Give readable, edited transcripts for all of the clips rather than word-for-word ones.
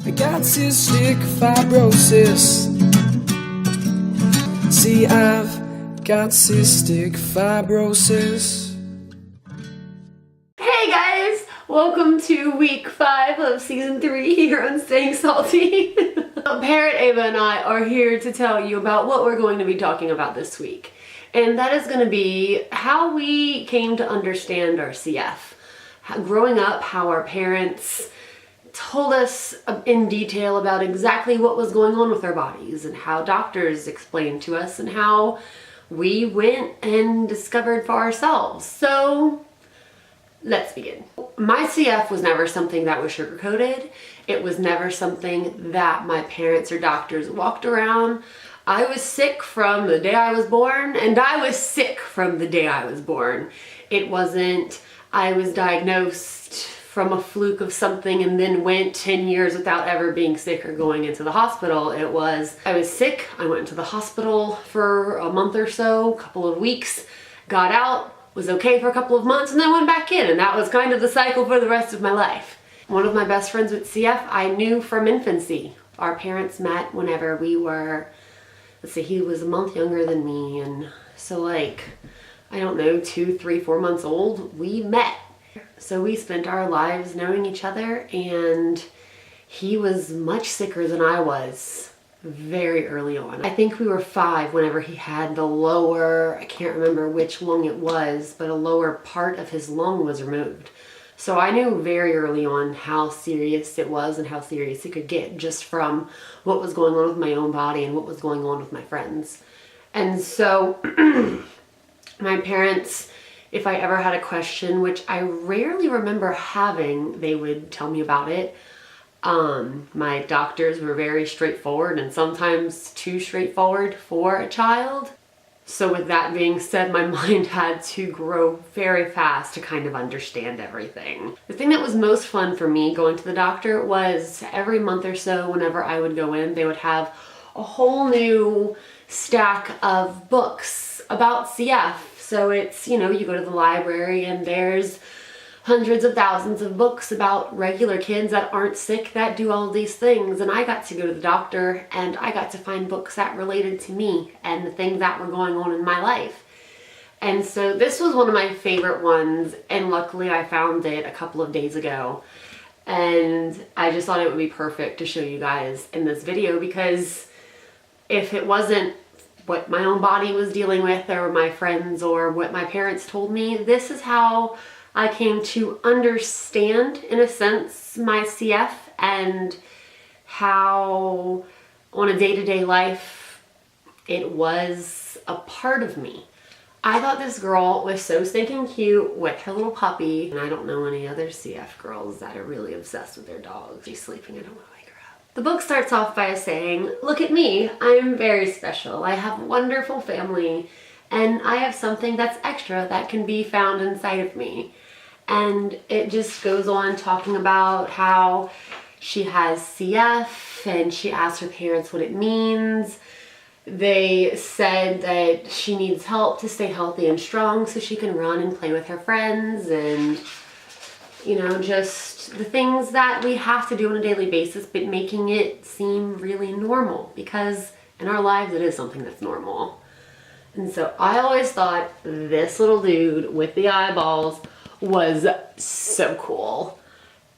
I got cystic fibrosis. See, I've got cystic fibrosis. Hey guys! Welcome to week 5 of season 3 here on Staying Salty. Parrot Ava and I are here to tell you about what we're going to be talking about this week. And that is going to be how we came to understand our CF. Growing up, how our parents told us in detail about exactly what was going on with our bodies and how doctors explained to us and how we went and discovered for ourselves. So let's begin. My CF was never something that was sugar-coated. It was never something that my parents or doctors walked around. I was sick from the day I was born, and I was sick from the day I was born. It wasn't I was diagnosed from a fluke of something and then went 10 years without ever being sick or going into the hospital. It was, I was sick, I went into the hospital for a month or so, a couple of weeks, got out, was okay for a couple of months, and then went back in, and that was kind of the cycle for the rest of my life. One of my best friends with CF I knew from infancy. Our parents met whenever we were, let's see, he was a month younger than me, and so like, I don't know, 2, 3, 4 months old, we met. So we spent our lives knowing each other, and he was much sicker than I was very early on. I think we were 5 whenever he had the lower, I can't remember which lung it was, but a lower part of his lung was removed. So I knew very early on how serious it was and how serious it could get just from what was going on with my own body and what was going on with my friends. And so my parents, if I ever had a question, which I rarely remember having, they would tell me about it. My doctors were very straightforward and sometimes too straightforward for a child. So with that being said, my mind had to grow very fast to kind of understand everything. The thing that was most fun for me going to the doctor was every month or so, whenever I would go in, they would have a whole new stack of books about CF. So it's, you know, you go to the library and there's hundreds of thousands of books about regular kids that aren't sick that do all these things. And I got to go to the doctor and I got to find books that related to me and the things that were going on in my life. And so this was one of my favorite ones, and luckily I found it a couple of days ago. And I just thought it would be perfect to show you guys in this video, because if it wasn't what my own body was dealing with or my friends or what my parents told me, this is how I came to understand, in a sense, my CF and how on a day-to-day life it was a part of me. I thought this girl was so stinking cute with her little puppy, and I don't know any other CF girls that are really obsessed with their dogs. She's sleeping, I don't want to wake her up. The book starts off by saying, "Look at me, I'm very special. I have a wonderful family, and I have something that's extra that can be found inside of me." And it just goes on talking about how she has CF, and she asked her parents what it means. They said that she needs help to stay healthy and strong so she can run and play with her friends, and you know, just the things that we have to do on a daily basis, but making it seem really normal, because in our lives it is something that's normal. And so I always thought this little dude with the eyeballs was so cool.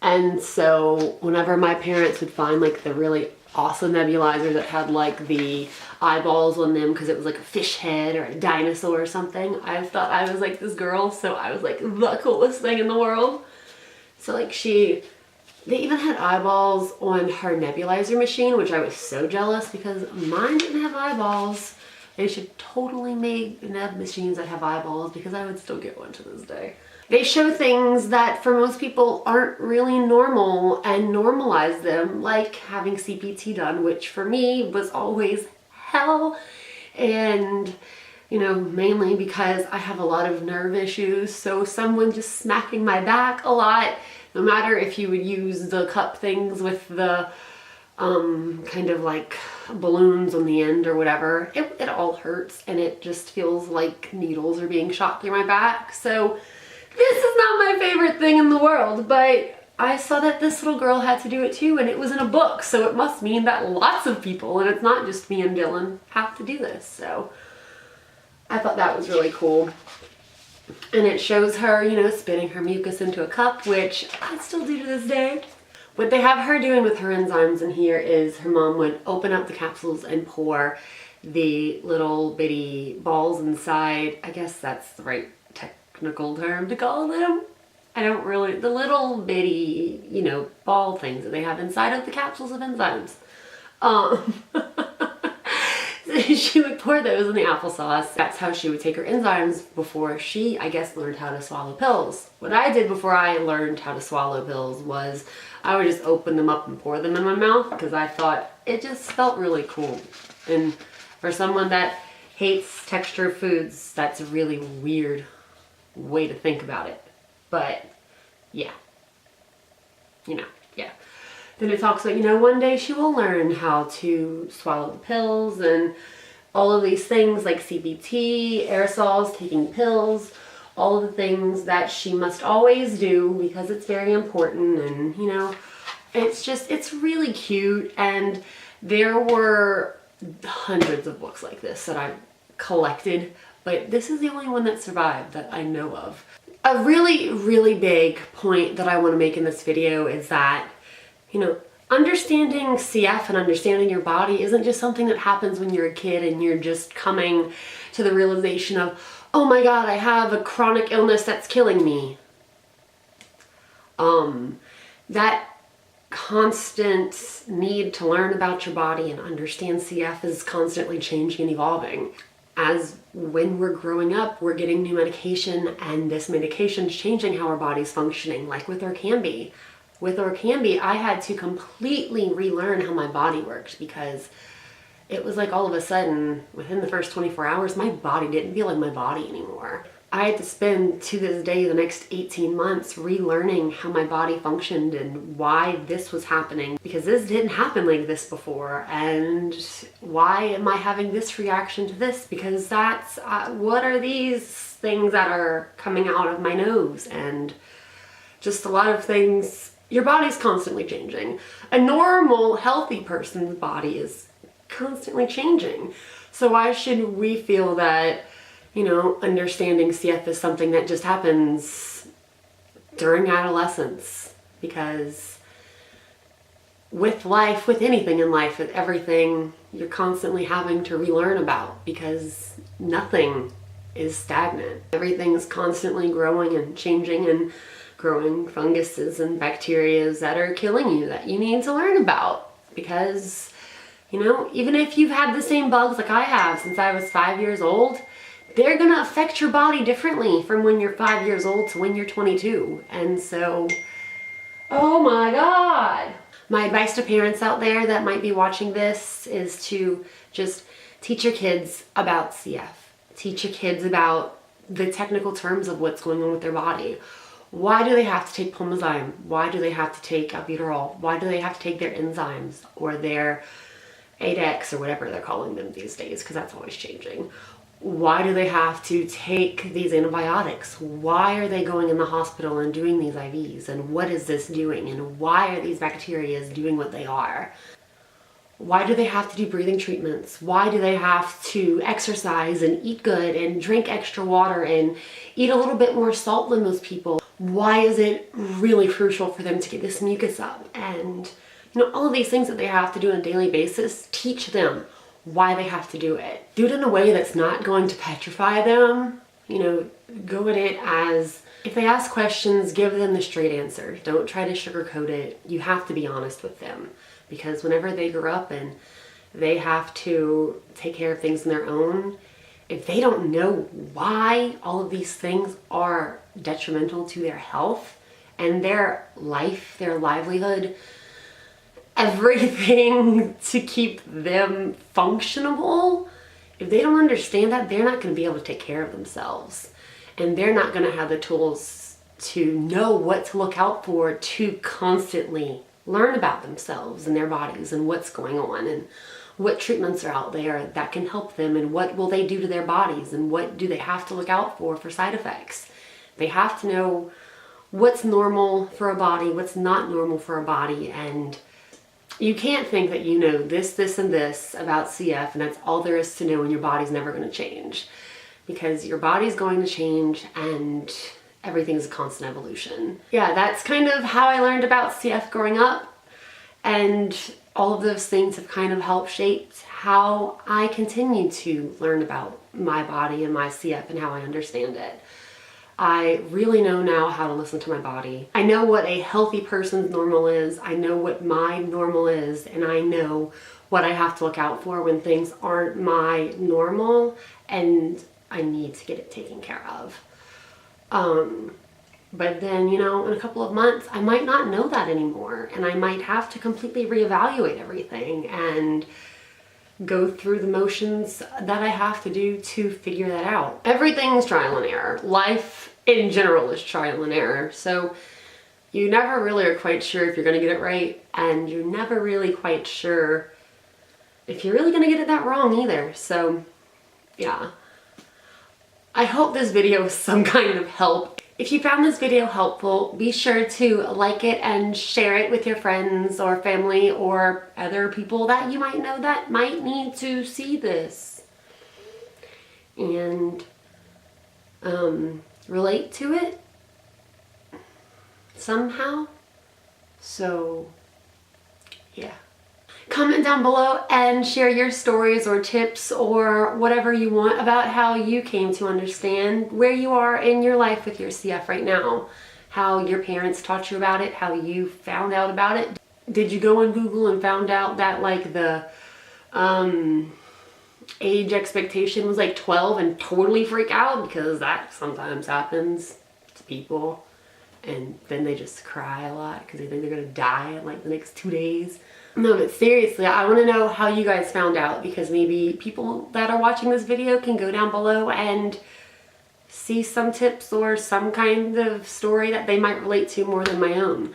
And so whenever my parents would find like the really awesome nebulizers that had like the eyeballs on them because it was like a fish head or a dinosaur or something, I thought I was like this girl, so I was like the coolest thing in the world. So like they even had eyeballs on her nebulizer machine, which I was so jealous because mine didn't have eyeballs. They should totally make neb machines that have eyeballs, because I would still get one to this day. They show things that for most people aren't really normal and normalize them, like having CPT done, which for me was always hell. And you know, mainly because I have a lot of nerve issues, so someone just smacking my back a lot, no matter if you would use the cup things with the kind of like balloons on the end or whatever, it all hurts, and it just feels like needles are being shot through my back. So this is not my favorite thing in the world, but I saw that this little girl had to do it too, and it was in a book, so it must mean that lots of people, and it's not just me and Dylan, have to do this. So I thought that was really cool. And it shows her, you know, spitting her mucus into a cup, which I still do to this day. What they have her doing with her enzymes in here is her mom would open up the capsules and pour the little bitty balls inside. I guess that's the right technical term to call them. The little bitty, you know, ball things that they have inside of the capsules of enzymes. She would pour those in the applesauce. That's how she would take her enzymes before she, I guess, learned how to swallow pills. What I did before I learned how to swallow pills was I would just open them up and pour them in my mouth because I thought it just felt really cool. And for someone that hates texture foods, that's a really weird way to think about it. But yeah, you know, yeah. Then it talks about, you know, one day she will learn how to swallow the pills and all of these things like CBT, aerosols, taking pills, all of the things that she must always do because it's very important. And, you know, it's really cute. And there were hundreds of books like this that I collected, but this is the only one that survived that I know of. A really, really big point that I want to make in this video is that, you know, understanding CF and understanding your body isn't just something that happens when you're a kid and you're just coming to the realization of, oh my God, I have a chronic illness that's killing me. That constant need to learn about your body and understand CF is constantly changing and evolving. As when we're growing up, we're getting new medication, and this medication is changing how our body's functioning, like with Orkambi. With Orkambi, I had to completely relearn how my body worked because it was like all of a sudden, within the first 24 hours, my body didn't feel like my body anymore. I had to spend, to this day, the next 18 months relearning how my body functioned and why this was happening, because this didn't happen like this before. And why am I having this reaction to this? Because that's, what are these things that are coming out of my nose? And just a lot of things. Your body's constantly changing. A normal, healthy person's body is constantly changing. So why should we feel that, you know, understanding CF is something that just happens during adolescence? Because with life, with anything in life, with everything, you're constantly having to relearn about because nothing is stagnant. Everything's constantly growing and changing and growing funguses and bacteria that are killing you that you need to learn about. Because, you know, even if you've had the same bugs like I have since I was 5 years old, they're gonna affect your body differently from when you're 5 years old to when you're 22. And so, oh my God. My advice to parents out there that might be watching this is to just teach your kids about CF. Teach your kids about the technical terms of what's going on with their body. Why do they have to take Pulmozyme? Why do they have to take albuterol? Why do they have to take their enzymes or their ADEX or whatever they're calling them these days, because that's always changing? Why do they have to take these antibiotics? Why are they going in the hospital and doing these IVs? And what is this doing? And why are these bacteria doing what they are? Why do they have to do breathing treatments? Why do they have to exercise and eat good and drink extra water and eat a little bit more salt than most people? Why is it really crucial for them to get this mucus up? And, you know, all of these things that they have to do on a daily basis, teach them why they have to do it. Do it in a way that's not going to petrify them. You know, go at it as, if they ask questions, give them the straight answer. Don't try to sugarcoat it. You have to be honest with them. Because whenever they grow up and they have to take care of things on their own, if they don't know why all of these things are detrimental to their health and their life, their livelihood, everything to keep them functionable, if they don't understand that, they're not going to be able to take care of themselves. And they're not going to have the tools to know what to look out for to constantly learn about themselves and their bodies and what's going on and what treatments are out there that can help them and what will they do to their bodies and what do they have to look out for side effects. They have to know what's normal for a body, what's not normal for a body, and you can't think that you know this, this, and this about CF and that's all there is to know and your body's never going to change. Because your body's going to change and everything's a constant evolution. Yeah, that's kind of how I learned about CF growing up, and all of those things have kind of helped shape how I continue to learn about my body and my CF and how I understand it. I really know now how to listen to my body. I know what a healthy person's normal is. I know what my normal is, and I know what I have to look out for when things aren't my normal and I need to get it taken care of. But then, you know, in a couple of months, I might not know that anymore, and I might have to completely reevaluate everything and go through the motions that I have to do to figure that out. Everything's trial and error. Life in general is trial and error. So you never really are quite sure if you're going to get it right, and you're never really quite sure if you're really going to get it that wrong either. So yeah. I hope this video was some kind of help. If you found this video helpful, be sure to like it and share it with your friends or family or other people that you might know that might need to see this and relate to it somehow. So yeah. Comment down below and share your stories or tips or whatever you want about how you came to understand where you are in your life with your CF right now. How your parents taught you about it, how you found out about it. Did you go on Google and found out that like the age expectation was like 12 and totally freak out? Because that sometimes happens to people. And then they just cry a lot because they think they're gonna die in like the next 2 days. No, but seriously, I want to know how you guys found out, because maybe people that are watching this video can go down below and see some tips or some kind of story that they might relate to more than my own.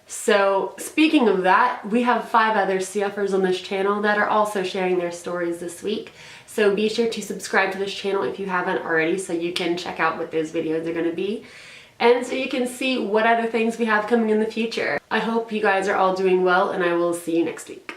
So speaking of that, we have 5 other CFers on this channel that are also sharing their stories this week. So be sure to subscribe to this channel if you haven't already, so you can check out what those videos are going to be. And so you can see what other things we have coming in the future. I hope you guys are all doing well, and I will see you next week.